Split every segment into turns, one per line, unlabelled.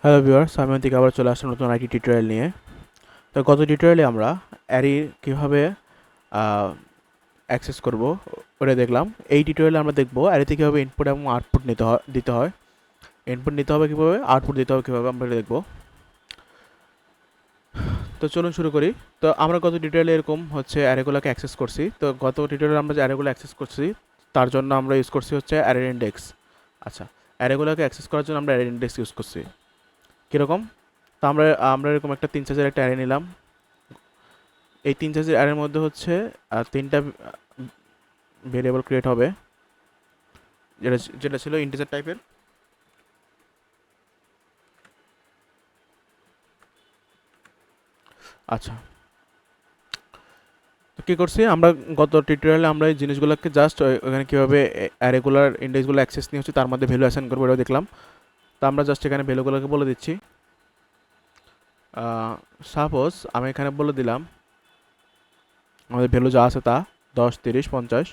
Hello viewers, আমি অন্তিক আবার চলে আসলাম নতুন আইটি টিউটোরিয়াল নিয়ে। তো গত টিউটোরিয়ালে আমরা অ্যারে কীভাবে অ্যাক্সেস করব ওটা দেখলাম। এই টিউটোরিয়ালে আমরা দেখব অ্যারেতে কীভাবে ইনপুট এবং আউটপুট দিতে হয়। ইনপুট নিতে হবে কীভাবে, আউটপুট দিতে হবে কীভাবে, আমরা এটা দেখব। তো চলুন শুরু করি। তো আমরা গত টিউটোরিয়ালে এরকম অ্যারেগুলোকে অ্যাক্সেস করছি। তো গত টিউটোরিয়ালে আমরা যে অ্যারেগুলো অ্যাক্সেস করছি তার জন্য আমরা ইউজ করছি অ্যারে ইন্ডেক্স। আচ্ছা, অ্যারেগুলোকে অ্যাক্সেস করার জন্য আমরা অ্যারে ইন্ডেক্স ইউজ করছি। কীরকম? তো আমরা আমরা এরকম একটা 3 সাইজের একটা অ্যারে নিলাম। এই 3 সাইজের অ্যারের মধ্যে তিনটা ভেরিয়েবল ক্রিয়েট হবে, যেটা যেটা ছিল ইন্টিজার টাইপের। আচ্ছা, তো কী করছি আমরা গত টিউটোরিয়ালে, আমরা এই জিনিসগুলোকে জাস্ট ওখানে কীভাবে অ্যারেগুলার ইন্ডেক্সগুলো অ্যাক্সেস নিয়ে তার মধ্যে ভ্যালু অ্যাসাইন করবো এটাও দেখলাম। তো আমরা জাস্ট এখানে ভ্যালুগুলোকে বলে দিচ্ছি। সাপোজ আমি এখানে বলে দিলাম আমাদের ভ্যালু যা আছে তা 10, 30, 50।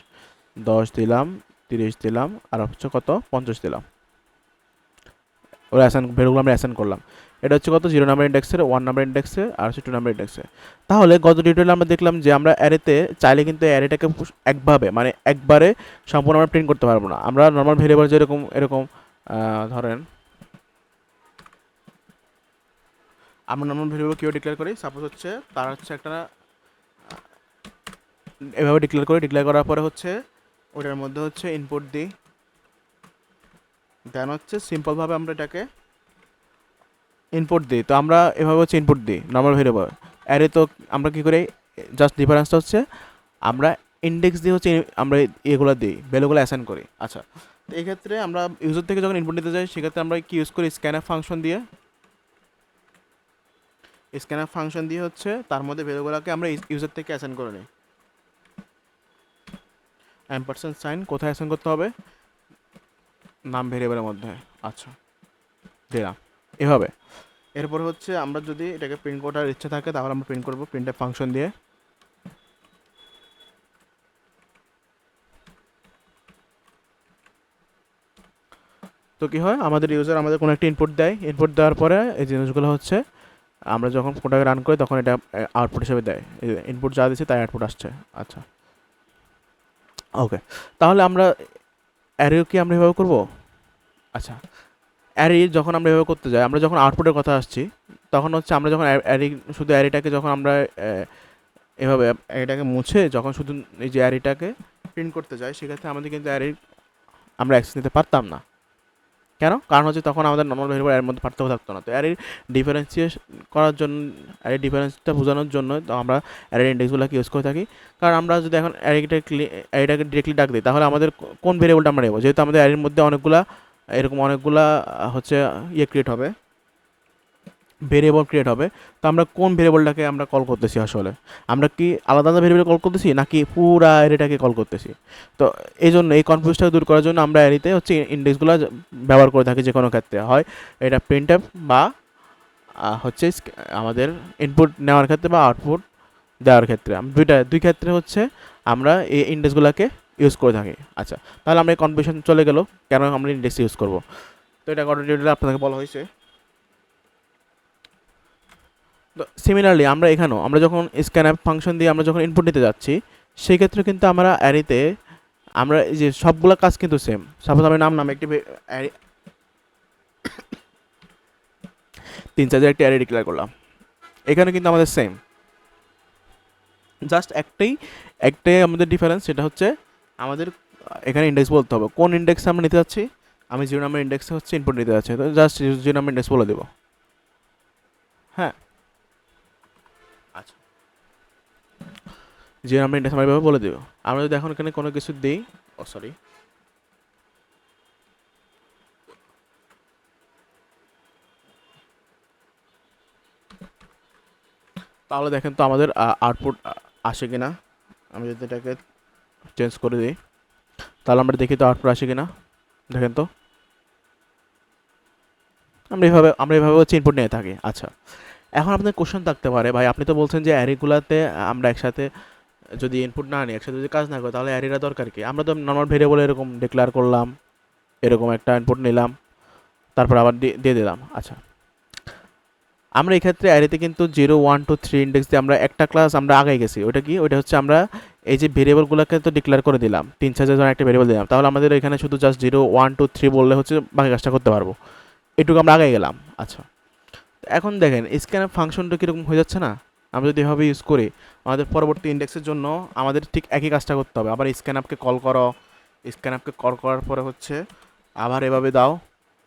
10 দিলাম, 30 দিলাম, আর কত 50 দিলাম। ওরা ভ্যালুগুলো আমরা অ্যাসাইন করলাম। এটা কত 0 নাম্বার ইন্ডেক্সের, 1 নাম্বার ইন্ডেক্সে, আর 2 নাম্বার ইন্ডেক্সে। তাহলে গত টিউটোরিয়ালে আমরা দেখলাম যে আমরা অ্যারেতে চাইলে কিন্তু অ্যারেটাকে একবারে সম্পূর্ণ আমরা প্রিন্ট করতে পারবো না। আমরা নর্মাল ভেরিয়েবল যেরকম এরকম ধরেন আমরা নর্মাল ভেরিয়েবল কীভাবে ডিক্লেয়ার করি, সাপোজ তার একটা এভাবে ডিক্লেয়ার করার পরে ওটার মধ্যে ইনপুট দিই, দেন সিম্পলভাবে আমরা এটাকে ইনপুট দিই। তো আমরা এভাবে ইনপুট দিই নর্মাল ভেরিয়েবল। অ্যারে তো আমরা কী করি, জাস্ট ডিফারেন্সটা আমরা ইন্ডেক্স দিয়ে আমরা এগুলো দিই, ভ্যালুগুলো অ্যাসাইন করি। আচ্ছা, তো এই ক্ষেত্রে আমরা ইউজার থেকে যখন ইনপুট দিতে যাই সেক্ষেত্রে আমরা কি ইউজ করি, স্ক্যানআপ ফাংশন দিয়ে। স্ক্যানআপ ফাংশন দিয়ে তার মধ্যে ভ্যালুগুলোকে আমরা ইউজার থেকে অ্যাসাইন করে নিই। $সাইন কোথায় অ্যাসাইন করতে হবে, নাম ভেরিয়েবলের মধ্যে। আচ্ছা, দিলাম এভাবে। এরপর আমরা যদি এটাকে প্রিন্ট করার ইচ্ছা থাকে তাহলে আমরা প্রিন্ট করবো প্রিন্টএফ ফাংশন দিয়ে। তো কী হয়, আমাদের ইউজার আমাদের কোনো একটা ইনপুট দেয়, ইনপুট দেওয়ার পরে এই জিনিসগুলো আমরা যখন কোডটাকে রান করি তখন এটা আউটপুট হিসেবে দেয়। ইনপুট যা দিচ্ছে তাই আউটপুট আসছে। আচ্ছা, ওকে। তাহলে আমরা অ্যারেও কি আমরা এভাবে করবো? আচ্ছা, অ্যারে যখন আমরা এভাবে করতে যাই, আমরা যখন আউটপুটের কথা আসছি তখন আমরা যখন শুধু অ্যারেটাকে যখন আমরা এভাবে অ্যারেটাকে মুছে যখন শুধু এই যে অ্যারেটাকে প্রিন্ট করতে যাই, সেক্ষেত্রে আমাদের কিন্তু অ্যারে আমরা অ্যাক্সেস নিতে পারতাম না। কেন? কারণ তখন আমাদের নর্মাল ভেরিয়েবল এর মধ্যে পার্থক্য থাকতো না। তো অ্যারে ডিফারেন্সিয়েশন করার জন্য, অ্যারে ডিফারেন্সটা বোঝানোর জন্য আমরা অ্যারে ইন্ডেক্সগুলোকে ইউজ করে থাকি। কারণ আমরা যদি এখন অ্যারেটাকে ডিরেক্টলি ডাক দিই তাহলে আমাদের কোন ভেরিয়েবলটা আমরা নেব, যেহেতু আমাদের অ্যারের মধ্যে অনেকগুলা ক্রিয়েট হবে, ভেরিয়েবল ক্রিয়েট হবে। তো আমরা কোন ভেরিয়েবলটাকে আমরা কল করতেছি, আসলে আমরা কি আলাদা আলাদা ভেরিয়েবল কল করতেছি নাকি পুরা অ্যারেটাকে কল করতেছি? তো এই জন্য এই কনফিউজটা দূর করার জন্য আমরা অ্যারেতে ইন্ডেক্সগুলো ব্যবহার করে থাকি। যে কোনো ক্ষেত্রে হয় এটা প্রিন্টএফ বা আমাদের ইনপুট নেওয়ার ক্ষেত্রে বা আউটপুট দেওয়ার ক্ষেত্রে, দুই ক্ষেত্রে আমরা এই ইন্ডেক্সগুলোকে ইউজ করে থাকি। আচ্ছা, তাহলে আমরা এই কনফিউশন চলে গেল কেন আমরা ইন্ডেক্স ইউজ করব। তো এটা গত টিউটোরিয়ালে আপনাদেরকে বলা হয়েছে। তো সিমিলারলি আমরা যখন স্ক্যানআপ ফাংশন দিয়ে আমরা যখন ইনপুট নিতে যাচ্ছি, সেই ক্ষেত্রে কিন্তু আমরা অ্যারেতে আমরা এই যে সবগুলো কাজ কিন্তু সেম। সাপোজ আমি নামে একটি 3 সাইজের একটি অ্যারে ডিক্লেয়ার করলাম, এখানে কিন্তু আমাদের সেম, জাস্ট একটাই আমাদের ডিফারেন্স, সেটা আমাদের এখানে ইন্ডেক্স বলতে হবে। কোন ইন্ডেক্স আমরা নিতে যাচ্ছি, আমি 0 নাম্বার ইন্ডেক্সে ইনপুট নিতে যাচ্ছি, তো জাস্ট 0 নাম্বার ইন্ডেক্স বলে দেবো। হ্যাঁ, আচ্ছা, 0 নাম্বার ইন্ডেক্স আমরা এভাবে বলে দেবো। আমরা যদি এখন এখানে কোনো কিছু দিই, সরি, তাহলে দেখেন তো আমাদের আউটপুট আসে কিনা। আমি যদি এটাকে চেঞ্জ করে দিই তাহলে আমরা দেখি তো আউটপুট আসে কিনা। দেখেন তো আমরা এভাবে ইনপুট নিয়ে থাকি। আচ্ছা, এখন আপনাদের কোশ্চেন থাকতে পারে, ভাই আপনি তো বলছেন যে অ্যারেগুলাতে আমরা একসাথে যদি ইনপুট না নিই, একসাথে যদি কাজ না করি, তাহলে অ্যারেটা দরকার কি? আমরা তো নর্মাল ভেরিয়েবল এরকম ডিক্লেয়ার করলাম, এরকম একটা ইনপুট নিলাম, তারপর আবার দিয়ে দিলাম। আচ্ছা, আমরা এই ক্ষেত্রে অ্যারেতে কিন্তু 0 1 2 3 ইন্ডেক্স দিয়ে আমরা একটা ক্লাস আমরা আগাই গেছি। ওটা কি? ওটা হচ্ছে আমরা এই যে ভেরিয়েবলগুলোকে তো ডিক্লেয়ার করে দিলাম, 3 4 জন একটা ভেরিয়েবল দিলাম, তাহলে আমাদের এখানে শুধু জাস্ট 0 1 2 3 বললে হচ্ছে বাকি কাজটা করতে পারবো। এটুকু আমরা আগাই গেলাম। আচ্ছা, এখন দেখেন স্ক্যানআপ ফাংশনটা কীরকম হয়ে যাচ্ছে না? আমরা যদি এভাবে ইউজ করি, আমাদের পরবর্তী ইন্ডেক্সের জন্য আমাদের ঠিক একই কাজটা করতে হবে। আবার স্ক্যানআপকে কল করো, স্ক্যানআপকে কল করার পরে হচ্ছে আবার এভাবে দাও,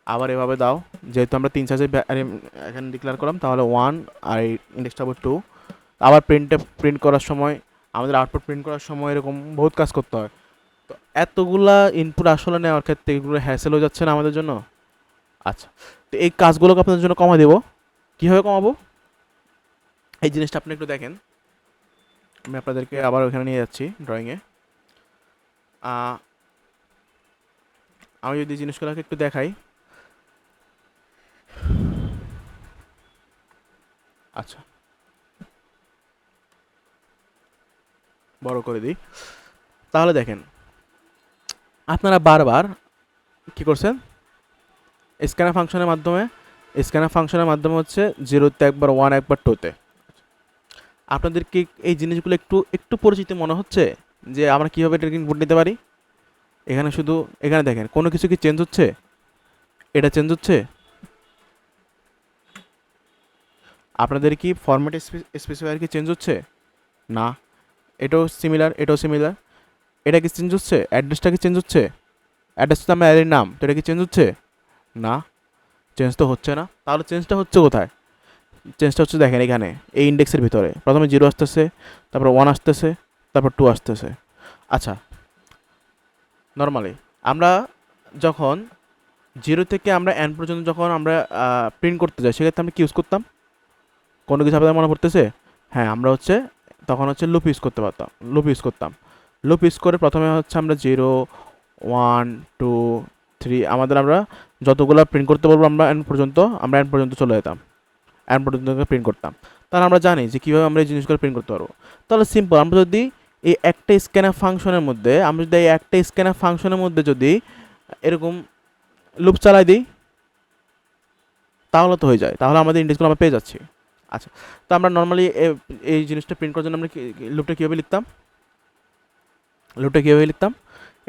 আবার এভাবে দাও। যেহেতু আমরা 3 4 এখানে ডিক্লেয়ার করলাম, তাহলে 1 আর এই ইন্ডেক্সটা হবে 2। আবার প্রিন্ট করার সময়, আমাদের আউটপুট প্রিন্ট করার সময় এরকম বহুত কাজ করতে হয়। তো এতগুলা ইনপুট আসলে নেওয়ার ক্ষেত্রে এগুলো হ্যাসেল হয়ে যাচ্ছে না আমাদের জন্য? আচ্ছা, তো এই কাজগুলোকে আপনাদের জন্য কমা দেবো। কীভাবে কমাবো এই জিনিসটা আপনি একটু দেখেন। আমি আপনাদেরকে আবার ওখানে নিয়ে যাচ্ছি ড্রয়িংয়ে। আমি যদি জিনিসগুলোকে একটু দেখাই। আচ্ছা, বড় করে দিই, তাহলে দেখেন আপনারা বারবার কি করছেন, স্ক্যানার ফাংশনের মাধ্যমে হচ্ছে 0-তে একবার, 1 একবার, 2-তে। আপনাদের কি এই জিনিসগুলো একটু একটু পরিচিত মনে হচ্ছে যে আমরা কীভাবে এটা ইনপুট নিতে পারি? এখানে দেখেন কোনো কিছু কি চেঞ্জ হচ্ছে? এটা চেঞ্জ হচ্ছে? আপনাদের কি ফরম্যাট স্পেসিফায়ার কি চেঞ্জ হচ্ছে? না। এটাও সিমিলার। এটা কি চেঞ্জ হচ্ছে? অ্যাড্রেসটা কি চেঞ্জ হচ্ছে? অ্যাড্রেস তো আমার অ্যারের নাম, তো এটা কি চেঞ্জ হচ্ছে? না, চেঞ্জ তো হচ্ছে না। তাহলে চেঞ্জটা হচ্ছে কোথায়? চেঞ্জটা হচ্ছে দেখেন এখানে এই ইন্ডেক্সের ভিতরে প্রথমে 0 আসতেছে, তারপর 1 আসতেছে, তারপর 2 আসতেছে। আচ্ছা, নর্মালি আমরা যখন 0 থেকে আমরা n পর্যন্ত যখন আমরা প্রিন্ট করতে যাই, সেক্ষেত্রে আমরা কি ইউজ করতাম? কোনো কিছু আপনাদের মনে পড়তেছে? হ্যাঁ, আমরা হচ্ছে তখন হচ্ছে লুপ ইউজ করতাম। লুপ ইউজ করে প্রথমে হচ্ছে আমরা 0 1 2 3 আমরা যতগুলো প্রিন্ট করতে বলবো আমরা n পর্যন্ত চলে যেতাম, n পর্যন্ত প্রিন্ট করতাম। তাহলে আমরা জানি যে কীভাবে আমরা এই জিনিসগুলো প্রিন্ট করতে পারবো। তাহলে সিম্পল, আমরা যদি এই একটা স্ক্যানার ফাংশনের মধ্যে যদি এরকম লুপ চালাই দিই, তাহলে তো হয়ে যায়, তাহলে আমাদের ইন্ডেক্সগুলো আমরা পেয়ে যাচ্ছি। আচ্ছা, তো আমরা নর্মালি এই জিনিসটা প্রিন্ট করার জন্য আমরা লুপটা কীভাবে লিখতাম?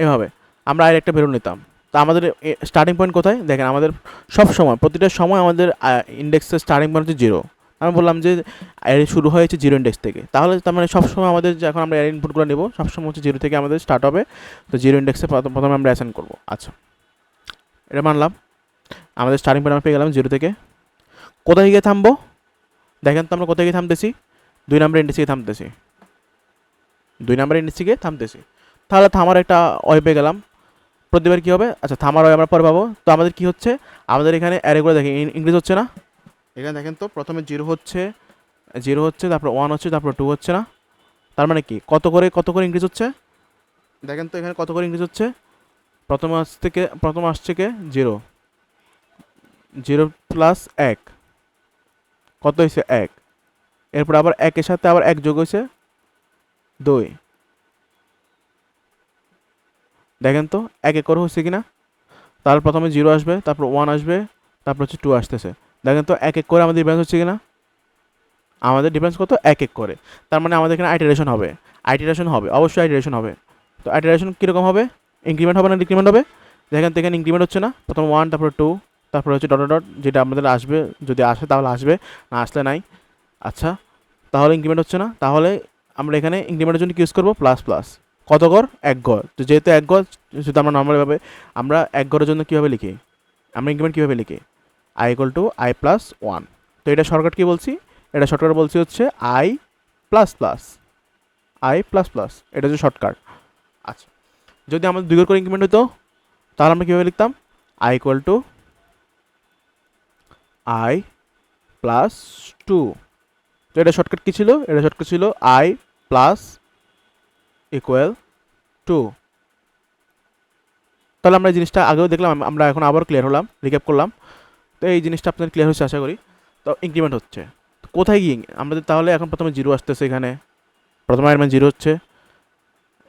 এভাবে আমরা আর একটা ভ্যারিয়েবল নিতাম। তো আমাদের স্টার্টিং পয়েন্ট কোথায় দেখেন, আমাদের সব সময় প্রতিটা সময় আমাদের ইন্ডেক্সের স্টার্টিং পয়েন্ট হচ্ছে 0। আমি বললাম যে অ্যারে শুরু হয়েছে 0 ইন্ডেক্স থেকে, তাহলে তার মানে সবসময় আমাদের যখন আমরা অ্যারে ইনপুটগুলো নেব সবসময় হচ্ছে 0 থেকে আমাদের স্টার্ট হবে। তো 0 ইন্ডেক্সে প্রথমে আমরা অ্যাসাইন করবো। আচ্ছা, এটা মানলাম, আমাদের স্টার্টিং পয়েন্ট আমরা পেয়ে গেলাম 0 থেকে। কোথায় গিয়ে থামবো দেখেন তো, আমরা কোথায় গিয়ে থামতেছি? 2 নম্বর ইন্ডেক্সে গিয়ে থামতেছি। তাহলে থামার একটা ওয়ে পেয়ে গেলাম। প্রতিবার কী হবে? আচ্ছা, থামার ওয়ে আমরা পরে পাবো। তো আমাদের কি হচ্ছে, আমাদের এখানে অ্যারেগুলো দেখেন ইনক্রিজ হচ্ছে না? এখানে দেখেন তো প্রথমে 0 হচ্ছে, তারপর 1 হচ্ছে, তারপর 2 হচ্ছে না? তার মানে কি কত করে ইনক্রিজ হচ্ছে? দেখেন তো এখানে কত করে ইনক্রিজ হচ্ছে। প্রথম আসছে কে 0, 0 প্লাস 1 কত হয়েছে? 1। এরপর আবার 1-এর সাথে আবার 1 যোগ হয়েছে 2। দেখেন তো 1 করে হচ্ছে কিনা? তাহলে প্রথমে 0 আসবে, তারপর 1 আসবে, তারপর হচ্ছে 2 আসতেছে। দেখেন তো 1 করে আমাদের ডিফারেন্স হচ্ছে কিনা? আমাদের ডিফারেন্স কত? 1 করে। তার মানে আমাদের এখানে আইটারেশন হবে, অবশ্যই আইটারেশন হবে। তো আইটারেশন কীরকম হবে? ইনক্রিমেন্ট হবে না ডিক্রিমেন্ট হবে? দেখেন তো এখানে ইনক্রিমেন্ট হচ্ছে না? প্রথম 1, তারপর 2, তারপর হচ্ছে ডট, যেটা আমাদের আসবে, যদি আসে তাহলে আসবে, না আসলে নাই। আচ্ছা, তাহলে ইনক্রিমেন্ট হচ্ছে না, তাহলে আমরা এখানে ইনক্রিমেন্টের জন্য কি ইউজ করবো? প্লাস। কত ঘর? 1 ঘর। তো যেহেতু 1 ঘর, শুধু আমরা নর্মালভাবে আমরা 1 ঘরের জন্য কীভাবে লিখি, আমরা ইনক্রিমেন্ট কীভাবে লিখি? i = i+1। তো এটা শর্টকাট কি বলছি? এটা শর্টকাট বলছি হচ্ছে i++, এটা হচ্ছে শর্টকাট। আচ্ছা, যদি আমাদের 2 ঘর করে ইনক্রিমেন্ট হতো, তাহলে আমরা কীভাবে লিখতাম? i = i+2। তো এটা শর্টকাট কী ছিল? এটা শর্টকাট ছিল i = 2। তাহলে আমরা এই জিনিসটা আগেও দেখলাম, আমরা এখন আবার ক্লিয়ার হলাম, রিক্যাপ করলাম। তো এই জিনিসটা আপনাদের ক্লিয়ার হচ্ছে আশা করি। তো ইনক্রিমেন্ট হচ্ছে কোথায় গিয়ে আমাদের, তাহলে এখন প্রথমে 0 আসতেছে, এখানে প্রথমে আয়ারম্যান 0 হচ্ছে,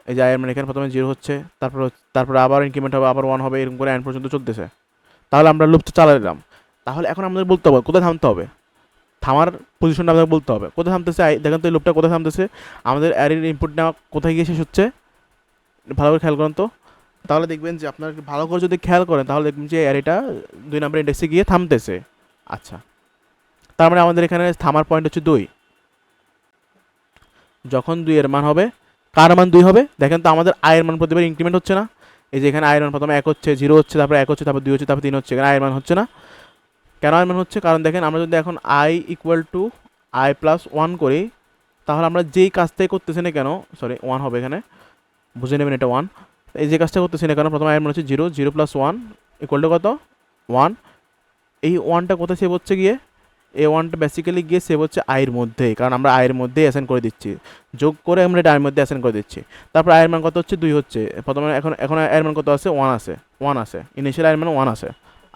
এই যে আয়ারম্যান এখানে প্রথমে 0 হচ্ছে, তারপর আবার ইনক্রিমেন্ট হবে, আবার 1 হবে, এরকম করে n পর্যন্ত চলতেছে। তাহলে আমরা লুপটা চালাই দিলাম। তাহলে এখন আমাদের বলতে হবে কোথায় থামতে হবে। থামার পজিশনটা আমাদের বলতে হবে, কোথায় থামতেছে। দেখেন তো এই লুপটা কোথায় থামতেছে, আমাদের অ্যারের ইনপুট নেওয়া কোথায় গিয়ে শেষ হচ্ছে, ভালো করে খেয়াল করেন তো। তাহলে দেখবেন যে আপনার ভালো করে যদি খেয়াল করেন তাহলে দেখবেন যে অ্যারেটা 2 নম্বর ইন্ডেক্সে গিয়ে থামতেছে। আচ্ছা, তার মানে আমাদের এখানে থামার পয়েন্ট হচ্ছে 2। যখন 2 এর মান হবে, কার মান 2 হবে, দেখেন তো আমাদের আয়ের মান প্রতিবার ইনক্রিমেন্ট হচ্ছে না। এই যে এখানে আয়ের মান প্রথমে 1 হচ্ছে, 0 হচ্ছে, তারপর 1 হচ্ছে, তারপর 2 হচ্ছে, তারপর 3 হচ্ছে, এখানে আয়ের মান হচ্ছে না। কেন আয়ের মান হচ্ছে, কারণ দেখেন আমরা যদি এখন I equal to I plus 1 করি, তাহলে আমরা যেই কাজটাই করতেছি না কেন, সরি 1 হবে এখানে, বুঝে নেবেন এটা 1। এই যে কাজটা করতেছি না কেন, প্রথমে আয়ের মান হচ্ছে 0, 0 প্লাস 1 ইকুয়াল টু কত, 1। এই 1টা কোথায় সেভ হচ্ছে গিয়ে, এই 1টা বেসিক্যালি গিয়ে সেভ হচ্ছে আয়ের মধ্যেই, কারণ আমরা আয়ের মধ্যেই অ্যাসাইন করে দিচ্ছি, যোগ করে আমরা এটা আয়ের মধ্যে অ্যাসাইন করে দিচ্ছি। তারপর আয়ের মান কত হচ্ছে, 2 হচ্ছে প্রথমে, এখন আয়ের মান কত আছে, 1 আছে, ইনিশিয়াল আয়ের মান 1 আছে।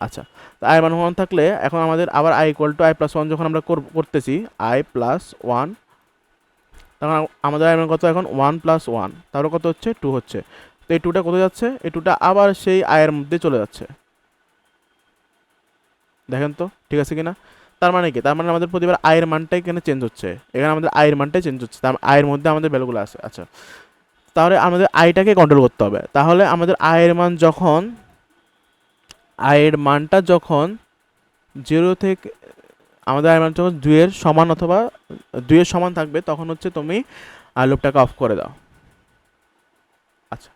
আচ্ছা, তো আয়ের মান 1 থাকলে এখন আমাদের আবার I equal to I plus 1 যখন আমরা করতেছি, আই প্লাস 1, তখন আমাদের আয়ের মান কত, এখন 1 প্লাস 1, তারপর কত হচ্ছে, 2 হচ্ছে। তো এই 2টা কোথায় যাচ্ছে, এই 2টা আবার সেই আয়ের মধ্যে চলে যাচ্ছে। দেখেন তো ঠিক আছে কিনা। তার মানে কি, তার মানে আমাদের প্রতিবার আয়ের মানটাই এখানে চেঞ্জ হচ্ছে, এখানে আমাদের আয়ের মানটাই চেঞ্জ হচ্ছে, তার আয়ের মধ্যে আমাদের ভ্যালুগুলো আছে। আচ্ছা, তাহলে আমাদের আয়টাকে কন্ট্রোল করতে হবে। তাহলে আমাদের আয়ের মান যখন, আয়ের মানটা যখন 0 থেকে, আমাদের আয়ের মান যখন 2 এর সমান অথবা 2 এর সমান থাকবে, তখন হচ্ছে তুমি লুপটাকে অফ করে দাও। আচ্ছা,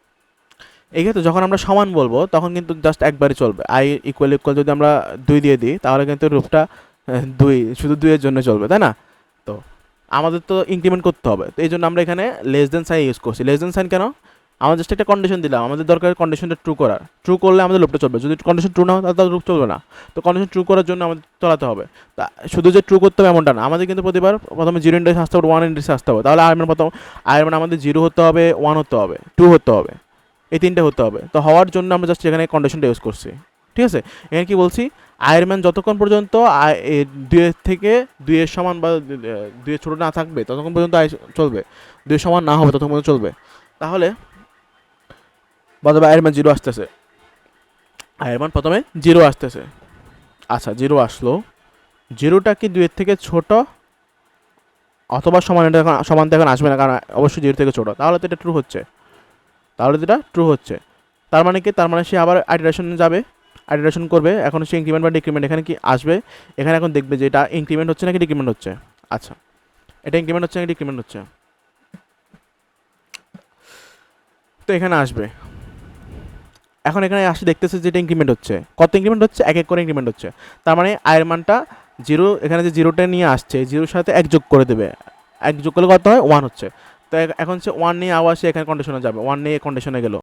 এই ক্ষেত্রে যখন আমরা সমান বলবো তখন কিন্তু জাস্ট একবারই চলবে, আই ইকুয়াল ইকুয়াল যদি আমরা 2 দিয়ে দিই তাহলে কিন্তু লুপটা 2, শুধু 2 এর জন্য চলবে, তাই না। তো আমাদের তো ইনক্রিমেন্ট করতে হবে, তো এই জন্য আমরা এখানে লেস দেন সাইন ইউজ করছি। লেস দেন সাইন কেন, আমরা জাস্ট একটা কন্ডিশন দিলাম, আমাদের দরকার কন্ডিশনটা ট্রু করার, ট্রু করলে আমাদের লুপটা চলবে, যদি কন্ডিশন ট্রু না হয় তাহলে লুপ চলবে না। তো কন্ডিশন ট্রু করার জন্য আমাদের চালাতে হবে। তা শুধু যে ট্রু করতে হবে এমনটা না, আমাদের কিন্তু প্রতিবার প্রথমে 0 ইন্ডেক্স আসতে হবে, 1 ইন্ডেক্স আসতে হবে, তাহলে আয়ের মান প্রথম, আয়ের মান আমাদের 0 হতে হবে, 1 হতে হবে, 2 হতে হবে, এই 3টে হতে হবে। তো হওয়ার জন্য আমরা জাস্ট এখানে কন্ডিশনটা ইউজ করছি, ঠিক আছে। এখানে কি বলছি, আয়ের মান যতক্ষণ পর্যন্ত 2 এর থেকে 2 এর সমান বা 2 এর ছোটো না থাকবে ততক্ষণ পর্যন্ত আয় চলবে, 2 এর সমান না হবে ততক্ষণ পর্যন্ত চলবে। তাহলে বাজাবে আয়ের মান 0 আসতেছে, আয়ের মান প্রথমে 0 আসতেছে। আচ্ছা, 0 আসলো, 0টা কি 2 এর থেকে ছোট অথবা সমান, এটা এখন সমান তো এখন আসবে না, কারণ অবশ্যই 0 থেকে ছোট, তাহলে তো এটা ট্রু হচ্ছে, তাহলে তো এটা ট্রু হচ্ছে। তার মানে কি, তার মানে সে আবার আইটারেশনে যাবে, আইটারেশন করবে, এখন সে ইনক্রিমেন্ট বা ডিক্রিমেন্ট এখানে কি আসবে, এখানে এখন দেখবে যে এটা ইনক্রিমেন্ট হচ্ছে নাকি ডিক্রিমেন্ট হচ্ছে। আচ্ছা, এটা ইনক্রিমেন্ট হচ্ছে নাকি ডিক্রিমেন্ট হচ্ছে, তো এখানে আসবে। এখন এখানে আসে দেখতেছে যে এটা ইনক্রিমেন্ট হচ্ছে, কত ইনক্রিমেন্ট হচ্ছে, এক এক করে ইনক্রিমেন্ট হচ্ছে। তার মানে আয়ের মানটা 0, এখানে যে 0টা নিয়ে আসছে, 0-র সাথে 1 যোগ করে দেবে, 1 যোগ করলে কত হয়, 1 হচ্ছে। তো এখন সে 1 নিয়ে আবার সে এখানে কন্ডিশনে যাবে, 1 নিয়ে কন্ডিশনে গেল,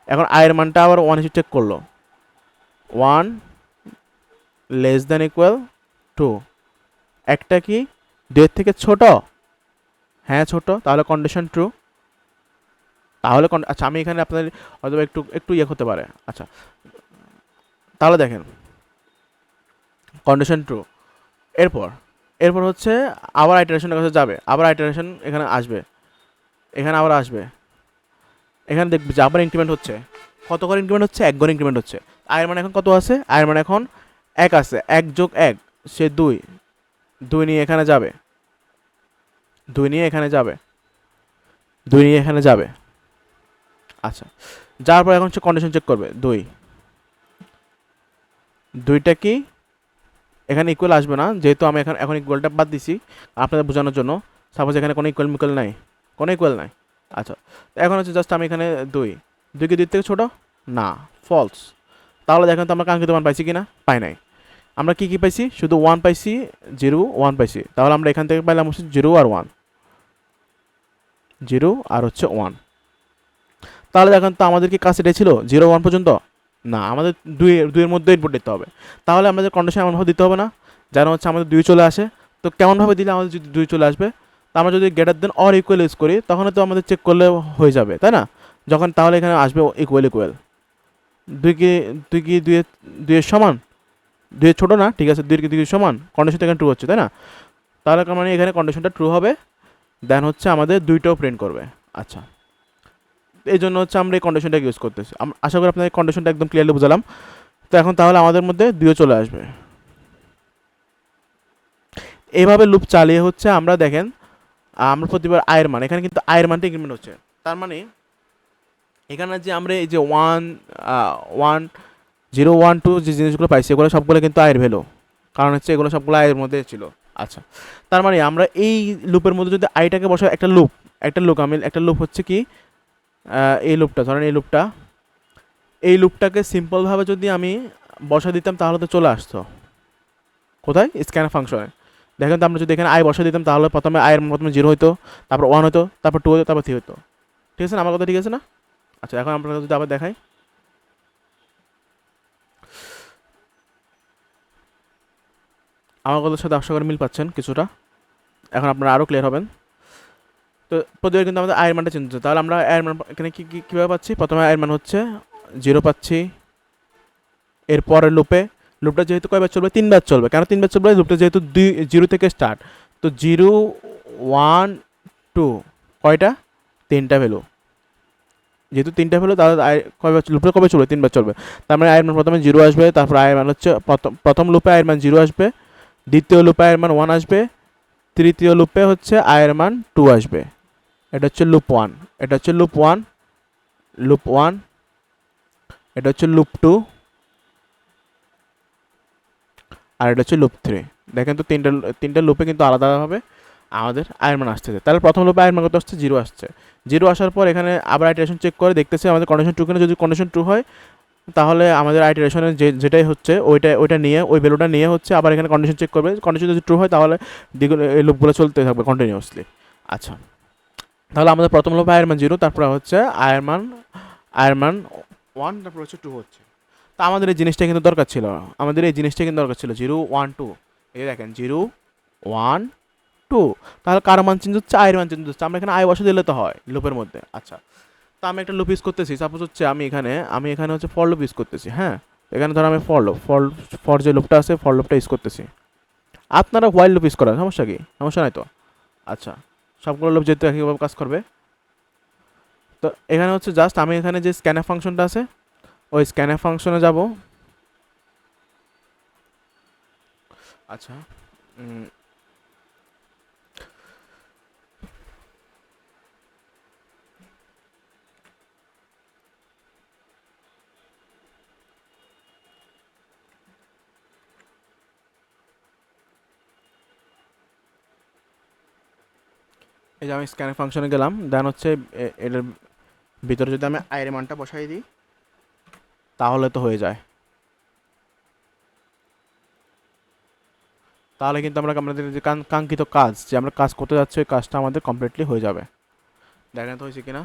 এখন আয়ের মানটা আবার 1 হিসেবে চেক করলো, 1 লেস দ্যান ইকুয়াল 2, একটা কি 2 এর থেকে ছোট, হ্যাঁ ছোট, তাহলে কন্ডিশন ট্রু। তাহলে আচ্ছা, আমি এখানে আপনাদের হয়তো একটু একটু ইয়ে হতে পারে। আচ্ছা, তাহলে দেখেন কন্ডিশন ট্রু, এরপর এরপর হচ্ছে আবার আইটারেশনের কাছে যাবে, আবার আইটারেশন এখানে আসবে, এখানে আবার আসবে, এখানে দেখবে যে আবার ইনক্রিমেন্ট হচ্ছে, কত করে ইনক্রিমেন্ট হচ্ছে, 1 করে ইনক্রিমেন্ট হচ্ছে। আয়ের মানে এখন কত আছে, আয়ের মানে এখন 1 আছে, 1 যোগ 1 সে 2, 2 নিয়ে এখানে যাবে, 2 নিয়ে এখানে যাবে, 2 নিয়ে এখানে যাবে। আচ্ছা, যাওয়ার পর এখন সে কন্ডিশন চেক করবে, 2টা কি এখানে ইকুয়াল আসবে না, যেহেতু আমি এখন ইকুয়ালটা বাদ দিছি আপনাদের বোঝানোর জন্য। সাপোজ এখানে কোনো ইকুয়াল নাই, কোনো ইকুয়াল নাই। আচ্ছা, এখন হচ্ছে জাস্ট আমি এখানে 2 কি 2 থেকে ছোটো না, ফলস। তাহলে দেখেন তো আমরা কাঙ্ক্ষিত মান পাইছি কি না, পাই নাই। আমরা কি পাইছি, শুধু 1 পাইছি, 0 1 পাইছি। তাহলে আমরা এখান থেকে পাইলাম হচ্ছে 0 আর 1, 0 আর হচ্ছে 1। তাহলে দেখেন তো আমাদের কি কাজ এটাই ছিল, 0 1 পর্যন্ত না, আমাদের 2 এর মধ্যে ইনপুট দিতে হবে। তাহলে আমাদের কন্ডিশন এমনভাবে দিতে হবে না যেন হচ্ছে আমাদের 2 চলে আসে। তো কেমনভাবে দিলে আমাদের যদি 2 চলে আসবে, তা আমরা যদি greater than or equal use করি তখন তো আমাদের চেক করলে হয়ে যাবে, তাই না। যখন তাহলে এখানে আসবে ইকুয়াল ইকুয়াল, 2 এর সমান, 2 এর ছোটো না, ঠিক আছে, 2 এর সমান, কন্ডিশনটা এখানে ট্রু হচ্ছে, তাই না। তাহলে মানে এখানে কন্ডিশনটা ট্রু হবে, দেন হচ্ছে আমাদের 2টাও প্রিন্ট করবে। আচ্ছা, এই জন্য হচ্ছে আমরা এই কন্ডিশনটাকে ইউজ করতেছি। আশা করি আপনাদের কন্ডিশনটা একদম ক্লিয়ারলি বুঝালাম। তো এখন তাহলে আমাদের মধ্যে 2 চলে আসবে। এইভাবে লুপ চালিয়ে হচ্ছে আমরা দেখেন আমরা প্রতিবার আয়ের মান, এখানে কিন্তু আয়ের মানটা ইনক্রিমেন্ট হচ্ছে। তার মানে এখানে যে আমরা এই যে 1 0 1 2 যে জিনিসগুলো পাইছি এগুলো সবগুলো কিন্তু আয়ের ভ্যালু, কারণ হচ্ছে এগুলো সবগুলো আয়ের মধ্যে ছিল। আচ্ছা, তার মানে আমরা এই লুপের মধ্যে যদি আইটাকে বসাই একটা লুপ হচ্ছে কি এই লুপটা ধরেন এই লুপটাকে সিম্পলভাবে যদি আমি বসা দিতাম তাহলে তো চলে আসতো কোথায়, স্ক্যান ফাংশনে। দেখেন তো আমরা যদি এখানে আই বসা দিতাম তাহলে প্রথমে আয়ের প্রথমে 0 হতো, তারপর 1 হতো, তারপর 2 হতো, তারপর 3 হতো। ঠিক আছে না, আমার কথা ঠিক আছে না? আচ্ছা, এখন আপনারা যদি আবার দেখাই, আমার কথার সাথে আশা করি মিল পাচ্ছেন কিছুটা, এখন আপনারা আরও ক্লিয়ার হবেন। তো প্রতিবার কিন্তু আমাদের আয়ের মানটা চেঞ্জ হচ্ছে, তাহলে আমরা আয়ের মান এখানে কীভাবে পাচ্ছি, প্রথমে আয়ের মান হচ্ছে 0 পাচ্ছি। এরপরের লুপটা যেহেতু কয়বার চলবে, 3বার চলবে। কেন 3বার চলবে, লুপটা যেহেতু 0 থেকে স্টার্ট, তো 0 1 2 কয়টা, 3টা ভ্যালু। যেহেতু 3টা ভ্যালু তাহলে কয়বার লুপটা কবে চলবে, 3বার চলবে। তার মানে আয়ের মান প্রথমে 0 আসবে, তারপর আয়ের মান হচ্ছে প্রথম লুপে আয়ের মান 0 আসবে, দ্বিতীয় লুপে আয়ের মান 1 আসবে, তৃতীয় লুপে হচ্ছে আয়ের মান 2 আসবে। এটা হচ্ছে লুপ 1, এটা হচ্ছে লুপ 1, এটা হচ্ছে লুপ 2, আর এটা হচ্ছে লুপ 3। দেখেন তো তিনটা লুপে কিন্তু আলাদাভাবে আমাদের আয়ের মান আসতেছে। তাহলে প্রথম লুপে আয়ের মান কত আসছে, 0 আসছে। 0 আসার পর এখানে আবার আইটারেশন চেক করে দেখতেছে আমাদের কন্ডিশন ট্রু কিনা। যদি কন্ডিশন ট্রু হয় তাহলে আমাদের আইটারেশনের যেটাই হচ্ছে ওইটা নিয়ে, ওই ভ্যালুটা নিয়ে হচ্ছে আবার এখানে কন্ডিশন চেক করবে। কন্ডিশন যদি ট্রু হয় তাহলে এই লুপগুলো চলতে থাকবে কন্টিনিউয়াসলি। আচ্ছা, তাহলে আমাদের প্রথম লুপে আয়ের মান 0, তারপর হচ্ছে আয়ের মান 1, তারপর হচ্ছে 2 হচ্ছে। তা আমাদের এই জিনিসটা কিন্তু দরকার ছিল, 0 1 2। এই দেখেন 0 1 2, তাহলে কার মান চেঞ্জ হচ্ছে, আয়ের মান চেঞ্জ হচ্ছে। আমরা এখানে আয় বসে দিলে তো হয় লুপের মধ্যে। আচ্ছা, তো আমি একটা লুপ ইউজ করতেছি, সাপোজ হচ্ছে আমি এখানে হচ্ছে ফর লুপ ইউজ করতেছি। হ্যাঁ, এখানে ধরো আমি ফর যে লুপটা আছে ফর লুপটা ইউজ করতেছি। আপনারা হোয়াইল লুপ ইউজ করেন, সমস্যা কি, সমস্যা নাই তো? আচ্ছা, সবগুলো লুপ যেহেতু একইভাবে কাজ করবে, তো এখানে হচ্ছে জাস্ট আমি এখানে যে স্ক্যানএফ ফাংশনটা আছে ওই স্ক্যানএফ ফাংশনে যাব। আচ্ছা, এই যে আমি স্ক্যানএফ ফাংশনে গেলাম, দেন হচ্ছে এটার ভিতরে যদি আমি আয়ের মানটা বসাই দিই তাহলে তো হয়ে যায়। তাহলে কিন্তু আমাদের যে কাঙ্ক্ষিত কাজ, যে আমরা কাজ করতে যাচ্ছি ওই কাজটা আমাদের কমপ্লিটলি হয়ে যাবে। দেখেন তো হয়েছে কিনা।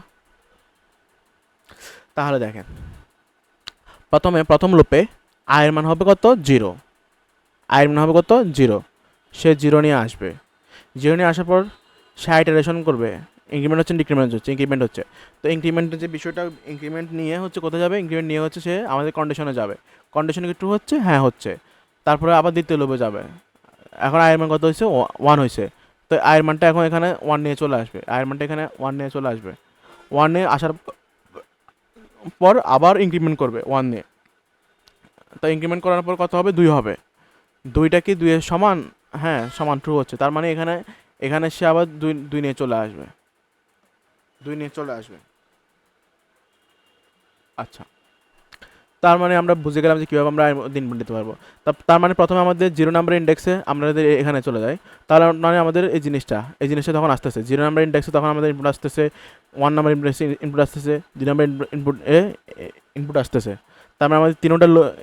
তাহলে দেখেন প্রথম লুপে আয়ের মান হবে কত, 0। আয়ের মান হবে কত, 0। সে 0 নিয়ে আসবে। 0 নিয়ে আসার পর সে আইটারেশন করবে। ইনক্রিমেন্ট হচ্ছে ইনক্রিমেন্ট হচ্ছে। তো ইনক্রিমেন্টের যে বিষয়টা, ইনক্রিমেন্ট নিয়ে হচ্ছে কোথায় যাবে, ইনক্রিমেন্ট নিয়ে হচ্ছে সে আমাদের কন্ডিশনে যাবে। কন্ডিশনে কি ট্রু হচ্ছে, হ্যাঁ হচ্ছে। তারপরে আবার দ্বিতীয় লুপে যাবে। এখন আয়ের মান কত হয়েছে, 1 হয়েছে। তো আয়ের মানটা এখন এখানে 1 নিয়ে চলে আসবে। আয়ের মানটা এখানে 1 নিয়ে চলে আসবে। 1 নিয়ে আসার পর আবার ইনক্রিমেন্ট করবে 1 নিয়ে। তো ইনক্রিমেন্ট করার পর কত হবে, 2 হবে। 2টা কি 2 এর সমান, হ্যাঁ সমান, ট্রু হচ্ছে। তার মানে এখানে সে আবার 2 নিয়ে চলে আসবে। 2 নিয়ে চলে আসবে। আচ্ছা, তার মানে আমরা বুঝে গেলাম যে কীভাবে আমরা দিন দিতে পারবো। তার মানে প্রথমে আমাদের 0 নাম্বার ইন্ডেক্সে আমাদের এখানে চলে যাই। তাহলে মানে আমাদের এই জিনিসটা তখন আসতেছে 0 নাম্বার ইন্ডেক্সে, তখন আমাদের ইনপুট আসতেছে 1 নাম্বার ইন্ডেক্সে, ইনপুট আসতেছে 2 নাম্বার ইনপুট আসতেছে। তার মানে আমাদের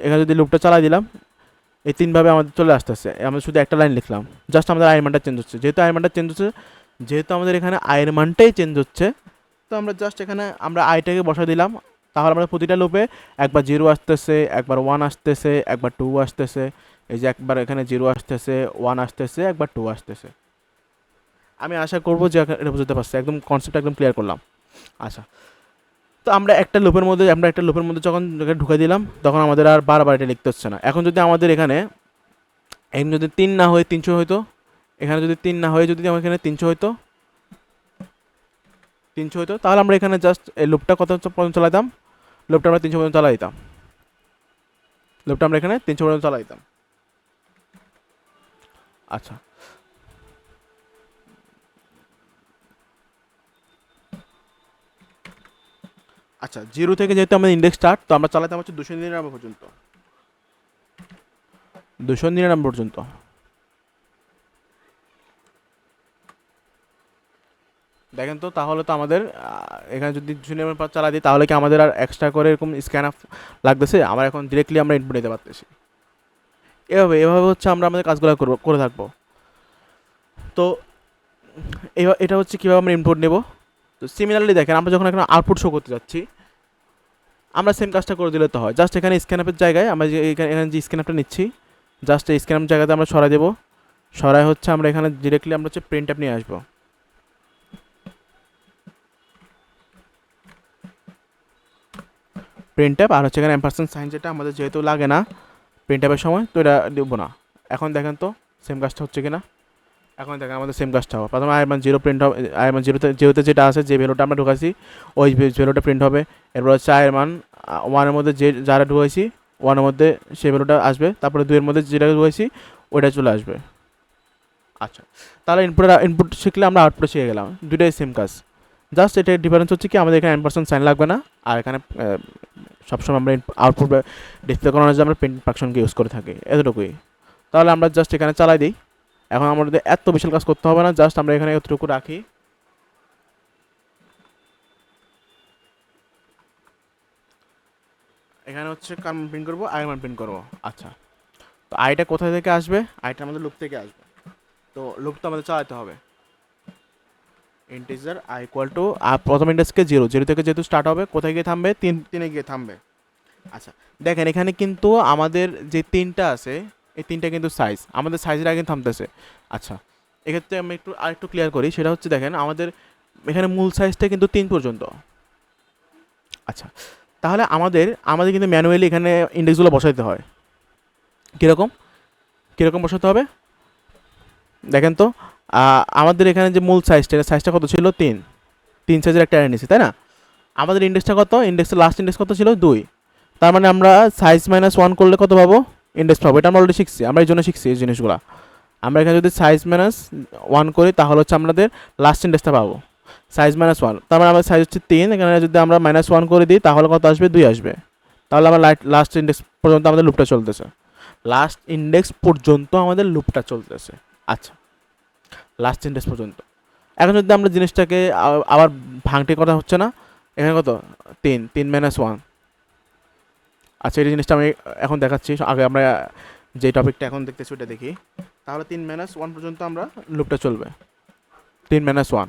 এখানে যদি লুপটা চালাই দিলাম, এই 3ভাবে আমাদের চলে আসতেছে। আমরা শুধু একটা লাইন লিখলাম, জাস্ট আমাদের আয়ের মানটা চেঞ্জ হচ্ছে। যেহেতু আমাদের এখানে আয়ের মানটাই চেঞ্জ হচ্ছে, তো আমরা জাস্ট এখানে আমরা আইটাকে বসা দিলাম। তাহলে আমরা প্রতিটা লুপে একবার 0 আসতেছে, একবার 1 আসতেছে, একবার 2 আসতেছে। এই যে একবার এখানে 0 আসতেছে, 1 আসতেছে, একবার 2 আসতেছে। আমি আশা করবো যে এটা বুঝতে পারছি, একদম কনসেপ্ট একদম ক্লিয়ার করলাম। আচ্ছা, তো আমরা একটা লুপের মধ্যে যখন ঢুকে দিলাম তখন আমাদের আর বারবার এটা লিখতে হচ্ছে না। এখন যদি আমাদের এখানে যদি 3 না হয়ে 300 হইতো, এখানে যদি 3 না হয়ে যদি আমার এখানে 300 হইতো, তাহলে আমরা এখানে জাস্ট এই লুপটা কত পর্যন্ত চালাতাম, লুপটা আমরা 300 পর্যন্ত চালাই দিতাম। আচ্ছা, আচ্ছা, 0 থেকে যেহেতু আমাদের ইন্ডেক্স স্টার্ট, তো আমরা চালাতাম হচ্ছে 299 পর্যন্ত, 299 পর্যন্ত। দেখেন তো, তাহলে তো আমাদের এখানে যদি 299 চালা দিই, তাহলে কি আমাদের আর এক্সট্রা করে এরকম স্ক্যান আপ লাগতেছে? আমরা এখন ডিরেক্টলি আমরা ইনপুট নিতে পারতেছি। এভাবে এভাবে হচ্ছে আমরা আমাদের কাজগুলো করে থাকবো। তো এটা হচ্ছে কীভাবে আমরা ইনপুট নেব। তো সিমিলারলি দেখেন, আমরা যখন এখানে আউটপুট শো করতে যাচ্ছি, আমরা সেম কাজটা করে দিলে তো হয়। জাস্ট এখানে স্ক্যান আপের জায়গায় আমরা যে এখানে যে স্ক্যান আপটা নিচ্ছি, জাস্ট এই স্ক্যান আপ জায়গাতে আমরা সরাই দেবো। সরাই হচ্ছে আমরা এখানে ডিরেক্টলি আমরা হচ্ছে প্রিন্ট অ্যাপ নিয়ে আসবো। প্রিন্ট অ্যাপ আর হচ্ছে এখানে এম্পারসেন্ট সাইন, যেটা আমাদের যেহেতু লাগে না প্রিন্ট অ্যাপের সময়, তো এটা দেবো না। এখন দেখেন তো সেম কাজটা হচ্ছে কিনা। এখন দেখেন আমাদের সেম কাজটা হবে। প্রথমে i/0 প্রিন্ট হবে, i/0 যেটা আছে, যে ভ্যালুটা আমরা ঢুকাইছি ওই ভ্যালুটা প্রিন্ট হবে। এরপর হচ্ছে i/1 এর মধ্যে যে যারা ঢুকাইছি 1 এর মধ্যে সেই ভ্যালুটা আসবে, তারপরে 2 এর মধ্যে যেটা ঢুকাইছি ওইটা চলে আসবে। আচ্ছা, তাহলে ইনপুট শিখলে আমরা আউটপুট শিখে গেলাম, দুটোই সেম কাজ। জাস্ট এটার ডিফারেন্স হচ্ছে কি, আমাদের এখানে এম্পারসেন্ট সাইন লাগবে না, আর এখানে সবসময় আমরা আউটপুট ডিসপ্লে করানোর জন্য আমরা প্রিন্ট ফাংশনকে ইউজ করে থাকি, এতটুকুই। তাহলে আমরা জাস্ট এখানে চালাই দিই। এখন আমাদের এত বিশাল কাজ করতে হবে না, জাস্ট আমরা এখানে এতটুকু রাখি। এখানে হচ্ছে কার মান প্রিন্ট করবো, আই মান প্রিন্ট করবো। আচ্ছা, তো আইটা কোথা থেকে আসবে? আইটা আমাদের লুপ থেকে আসবে। তো লুপ তো আমাদের চালাতে হবে। ইন্টিজার আই ইকুয়াল টু, প্রথম ইন্ডেক্সকে 0 থেকে যেহেতু স্টার্ট হবে, কোথায় গিয়ে থামবে? 3 গিয়ে থামবে। আচ্ছা, দেখেন এখানে কিন্তু আমাদের যে 3টা আছে, এই 3টা কিন্তু সাইজ, আমাদের সাইজের আগে থামতেছে। আচ্ছা, এক্ষেত্রে আমি আরেকটু ক্লিয়ার করি। সেটা হচ্ছে দেখেন, আমাদের এখানে মূল সাইজটা কিন্তু 3 পর্যন্ত। আচ্ছা, তাহলে আমাদের কিন্তু ম্যানুয়ালি এখানে ইন্ডেক্সগুলো বসাইতে হয়। কীরকম কীরকম বসাতে হবে দেখেন তো। আমাদের এখানে যে মূল সাইজটা কত ছিল? 3 সাইজের একটা অ্যারে নিয়েছি, তাই না? আমাদের ইন্ডেক্সটা কত? ইন্ডেক্সের লাস্ট ইন্ডেক্স কত ছিল? 2। তার মানে আমরা সাইজ -1 করলে কত পাবো? ইন্ডেক্স পাবো। এটা আমরা অলরেডি শিখছি, আমরা এই জন্য শিখছি এই জিনিসগুলো। আমরা এখানে যদি সাইজ -1 করি, তাহলে হচ্ছে আমাদের লাস্ট ইন্ডেক্সটা পাবো সাইজ -1। তার মানে আমাদের সাইজ হচ্ছে 3, এখানে যদি আমরা -1 করে দিই, তাহলে কত আসবে? 2 আসবে। তাহলে আমরা লাস্ট ইন্ডেক্স পর্যন্ত আমাদের লুপটা চলতেছে। লাস্ট ইন্ডেক্স পর্যন্ত আমাদের লুপটা চলতেছে। আচ্ছা, লাস্ট ইন্ডেক্স পর্যন্ত। এখন যদি আমরা জিনিসটাকে আবার ভাঙতে করা হচ্ছে না, এখানে কত? 3 -1। আচ্ছা, এই জিনিসটা আমি এখন দেখাচ্ছি। আগে আমরা যে টপিকটা এখন দেখতেছি ওটা দেখি। তাহলে 3 -1 পর্যন্ত আমরা লুপটা চলবে। 3 -1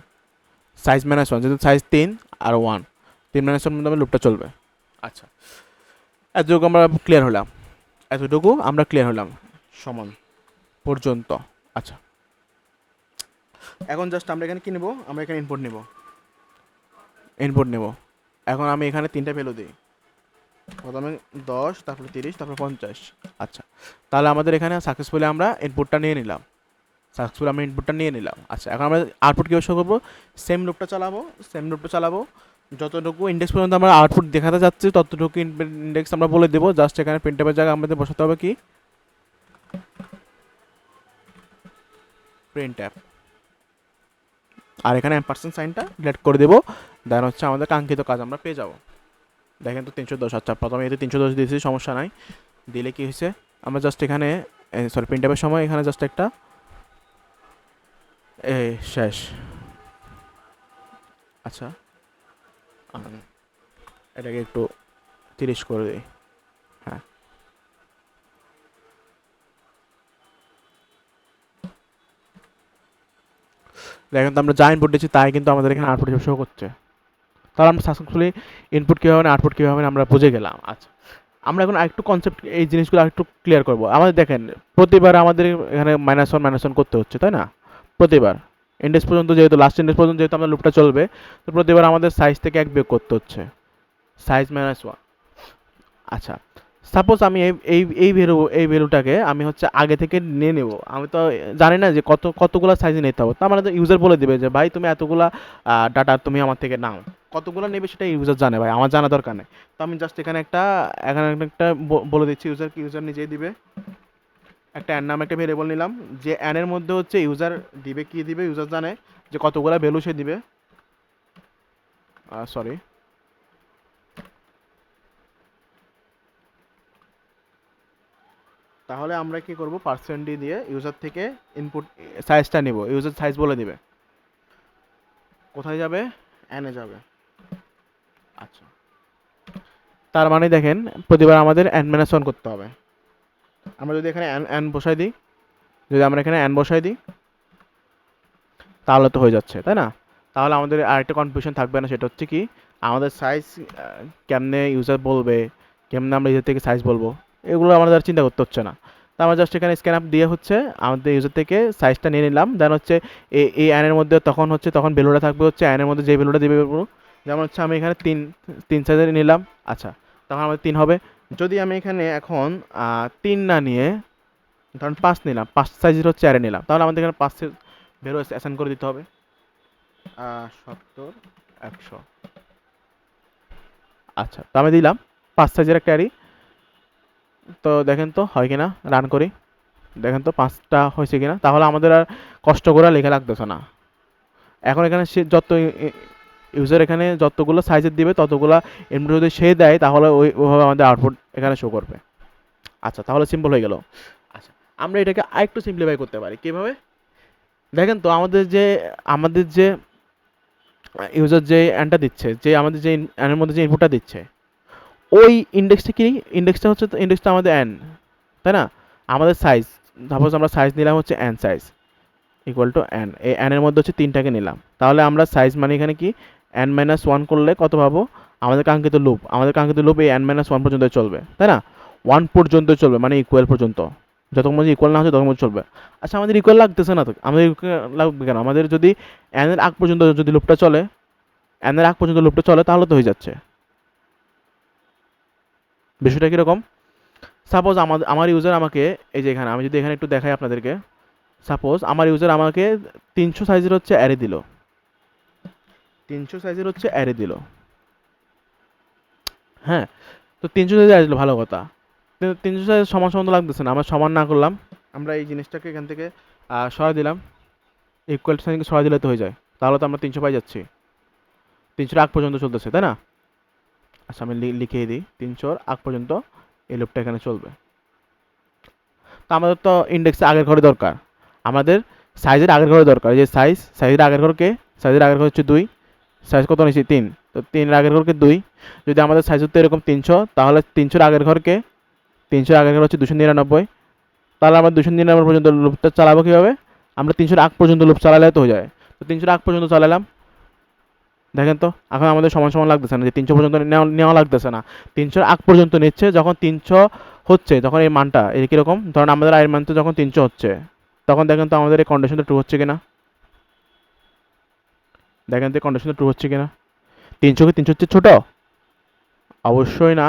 সাইজ -1, যেহেতু সাইজ 3 আর 1, 3 -1 পর্যন্ত আমরা লুপটা চলবে। আচ্ছা, এতটুকু আমরা ক্লিয়ার হলাম সমান পর্যন্ত। আচ্ছা, এখন জাস্ট আমরা এখানে কি নেব? আমরা এখানে ইনপুট নেব। এখন আমি এখানে 3টা ভ্যালু দিই, প্রথমে 10, তারপরে 30, তারপরে 50। আচ্ছা, তাহলে আমাদের এখানে সাকসেসফুলি আমরা ইনপুটটা নিয়ে নিলাম। আচ্ছা, এখন আমরা আউটপুট কীভাবে শো করবো? সেম লুপটা চালাবো। যতটুকু ইন্ডেক্স পর্যন্ত আমরা আউটপুট দেখাতে যাচ্ছি, ততটুকু ইন্ডেক্স আমরা বলে দেবো। জাস্ট এখানে প্রিন্টএপের জায়গায় আমাদের বসাতে হবে কি? Print app. আর এখানে এম্পারসেন্ট সাইনটা ডিলিট করে দেবো। দেন হচ্ছে আমাদের কাঙ্ক্ষিত কাজ আমরা পেয়ে যাবো। দেখেন তো 310। আচ্ছা, প্রথমে এতে 310 দিয়েছি, সমস্যা নাই। দিলে কি হয়েছে? আমরা জাস্ট এখানে প্রিন্ট অ্যাপের সময় এখানে জাস্ট একটা শেষ। আচ্ছা, এটাকে একটু 30 করে দিই। হ্যাঁ, দেখেন তো আমরা যা ইনপুট দিচ্ছি তাই কিন্তু আমাদের এখানে আউটপুট হিসেবে শো করছে। তাহলে আমরা সাকসেসফুলি ইনপুট কীভাবে হবে, আউটপুট কীভাবে হবে আমরা বুঝে গেলাম। আচ্ছা, আমরা এখন আরেকটু কনসেপ্ট, এই জিনিসগুলো আরেকটু ক্লিয়ার করবো। আমাদের দেখেন, প্রতিবার আমাদের এখানে -1 করতে হচ্ছে, তাই না? প্রতিবার ইন্ডেক্স পর্যন্ত, যেহেতু লাস্ট ইন্ডেক্স পর্যন্ত যেহেতু আমাদের লুপটা চলবে, তো প্রতিবার আমাদের সাইজ থেকে 1 বিয়োগ করতে হচ্ছে, সাইজ -1। আচ্ছা, সাপোজ আমি এই ভ্যালুটাকে আমি হচ্ছে আগে থেকে নিয়ে নেব। আমি তো জানি না যে কতগুলো সাইজে নিতে হবে। তার মানে তো ইউজার বলে দিবে যে ভাই তুমি এতগুলা ডাটা তুমি আমার থেকে নাও। কতগুলো নেবে সেটা ইউজার জানে, ভাই আমার জানা দরকার নেই। তো আমি জাস্ট এখানে একটা বলে দিচ্ছি, ইউজার নিজেই দিবে। একটা অ্যান নামে একটা ভেরিয়েবল নিলাম, যে অ্যানের মধ্যে হচ্ছে ইউজার দিবে, কি দিবে ইউজার জানে যে কতগুলো ভ্যালু সে দিবে। সরি, তাহলে আমরা কি করব, পার্সেন্ট ডি দিয়ে ইউজার থেকে ইনপুট সাইজটা নিব, ইউজার সাইজ বলে দিবে, কোথায় যাবে, এনে যাবে। আচ্ছা, তার মানে দেখেন প্রতিবার আমাদের n মাইনাস ওয়ান করতে হবে। আমরা যদি এখানে n বসাই দিই, যদি আমরা এখানে n বসাই দিই তাহলে তো হয়ে যাচ্ছে, তাই না? তাহলে আমাদের আরেকটা কনফিউশন থাকবে না, সেটা হচ্ছে কি আমাদের সাইজ কেমনে ইউজার বলবে, কেমনে আমরা ইউজার থেকে সাইজ বলবো, এগুলো আমাদের আর চিন্তা করতে হচ্ছে না। তো আমরা জাস্ট এখানে স্ক্যান আপ দিয়ে হচ্ছে আমাদের ইউজার থেকে সাইজটা নিয়ে নিলাম, দেন হচ্ছে এই অ্যানের মধ্যে তখন ভ্যালুটা থাকবে হচ্ছে অ্যানের মধ্যে যে ভ্যালুটা দেবে, যেমন হচ্ছে আমি এখানে তিন সাইজের নিলাম। আচ্ছা, তখন আমাদের 3 হবে। যদি আমি এখানে এখন 3 না নিয়ে ধরুন 5 নিলাম, 5 সাইজের হচ্ছে অ্যারে নিলাম, তাহলে আমাদের এখানে 5 ভ্যালু অ্যাসাইন করে দিতে হবে 70 100। আচ্ছা, তো আমি দিলাম 5 সাইজের একটা অ্যারে। তো দেখেন তো হয় কিনা, রান করি, দেখেন তো 5টা হয়েছে কিনা। তাহলে আমাদের আর কষ্ট করে লেখা লাগতেছে না। এখন এখানে সে যত ইউজার এখানে যতগুলো সাইজের দিবে ততগুলো ইনপুট যদি সে দেয় তাহলে ওইভাবে আমাদের আউটপুট এখানে শো করবে। আচ্ছা, তাহলে সিম্পল হয়ে গেল। আচ্ছা, আমরা এটাকে আরেকটু সিম্পলিফাই করতে পারি কিভাবে, দেখেন তো আমাদের যে ইউজার যে অ্যানটা দিচ্ছে, যে আমাদের যে অ্যানের মধ্যে যে ইনপুটটা দিচ্ছে, ওই ইন্ডেক্সটা কি, ইন্ডেক্সটা হচ্ছে ইন্ডেক্সটা আমাদের অ্যান, তাই না? আমাদের সাইজ, সাপোজ আমরা সাইজ নিলাম হচ্ছে an size equal to an, এই অ্যানের মধ্যে হচ্ছে 3টাকে নিলাম, তাহলে আমরা সাইজ মানে এখানে কি n মাইনাস ওয়ান করলে কত পাবো, আমাদের কাঙ্ক্ষিত লুপ এই n মাইনাস ওয়ান পর্যন্ত চলবে, তাই না? 1 পর্যন্ত চলবে, মানে ইকুয়াল পর্যন্ত, যতক্ষণ পর্যন্ত ইকুয়াল না হচ্ছে ততক্ষণ পর্যন্ত চলবে। আচ্ছা, আমাদের ইকুয়াল লাগতেছে না তো, আমাদের লাগবে কেন? আমাদের যদি n এর আগ পর্যন্ত যদি লুপটা চলে, তাহলে তো হয়ে যাচ্ছে। বিষয়টা কীরকম, সাপোজ আমার ইউজার আমাকে, এই যে এখানে আমি যদি এখানে একটু দেখাই আপনাদেরকে, সাপোজ আমার ইউজার আমাকে 300 সাইজের হচ্ছে অ্যারে দিল, 300 সাইজের হচ্ছে অ্যারে দিল, হ্যাঁ। তো 300 সাইজের অ্যারে দিল, ভালো কথা, কিন্তু 300 সাইজের সমান সমান তো লাগতেছে না, আমরা সমান না করলাম, আমরা এই জিনিসটাকে এখান থেকে সরাই দিলাম, ইকুয়াল সাইনকে সরাই দিলে তো হয়ে যায়, তাহলে তো আমরা 300 পাই যাচ্ছি, 300 আগ পর্যন্ত চলতেছে, তাই না? আচ্ছা, আমি লিখিয়ে দিই, 300 আগ পর্যন্ত এই লুপটা এখানে চলবে। তো আমাদের তো ইন্ডেক্সে আগের ঘরে দরকার, আমাদের সাইজের আগের ঘরে দরকার, যে সাইজের আগের ঘরকে, সাইজের আগের ঘর হচ্ছে 2, সাইজ কত নিয়েছি 3, তো 3 এর আগের ঘরকে 2, যদি আমাদের সাইজ হতো এরকম 300, তাহলে 300 আগের ঘরকে, 300 আগের ঘর হচ্ছে 299, তাহলে আমরা 299 পর্যন্ত লুপটা চালাবো কীভাবে, আমরা 300 আগ পর্যন্ত লুপ চালালে তো হয়ে যায়। তো 300 আগ পর্যন্ত চালালাম, দেখেন তো এখন আমাদের সমান সমান লাগতেছে না, যে 300 পর্যন্ত নেওয়া লাগতেছে না, 300 আগ পর্যন্ত নিচ্ছে, যখন 300 হচ্ছে তখন এই মানটা এই কীরকম, ধরুন আমাদের আয়ের মান তো যখন 300 হচ্ছে, তখন দেখেন তো আমাদের এই কন্ডিশনটা ট্রু হচ্ছে কিনা, দেখেন তো কন্ডিশনটা ট্রু হচ্ছে কিনা, 300 কি 300 হচ্ছে ছোটো, অবশ্যই না,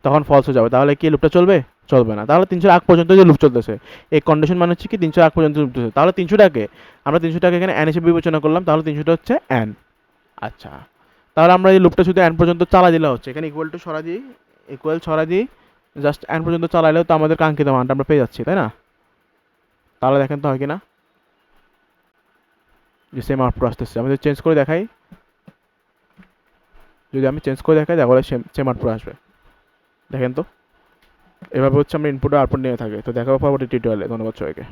তখন ফলস হয়ে যাবে, তাহলে কি লুপটা চলবে না। তাহলে 300 আগ পর্যন্ত যে লুপ চলতেছে, এই কন্ডিশন মানে হচ্ছে কি 300 আগ পর্যন্ত লুপ চলতেছে, তাহলে 300টাকে এখানে n হিসেবে বিবেচনা করলাম, তাহলে 300টা হচ্ছে n। আচ্ছা, তাহলে আমরা এই লুপটা শুধু n পর্যন্ত চালা দিলে হচ্ছে, এখানে ইকুয়াল ছড়া দিই জাস্ট n পর্যন্ত চালাইলেও তো আমাদের কাঙ্ক্ষিত মানটা আমরা পেয়ে যাচ্ছি, তাই না? তাহলে দেখেন তো হয় কিনা, যে সেম আউটপুট আসতেছে। আমি যদি চেঞ্জ করে দেখাই, তাহলে সেম আউটপুট আসবে, দেখেন তো। এভাবে হচ্ছে আমরা ইনপুট আর আউটপুট নিয়ে থাকি। তো দেখাবো পরবর্তী টিউটোরিয়ালে। ধন্যবাদ সবাইকে।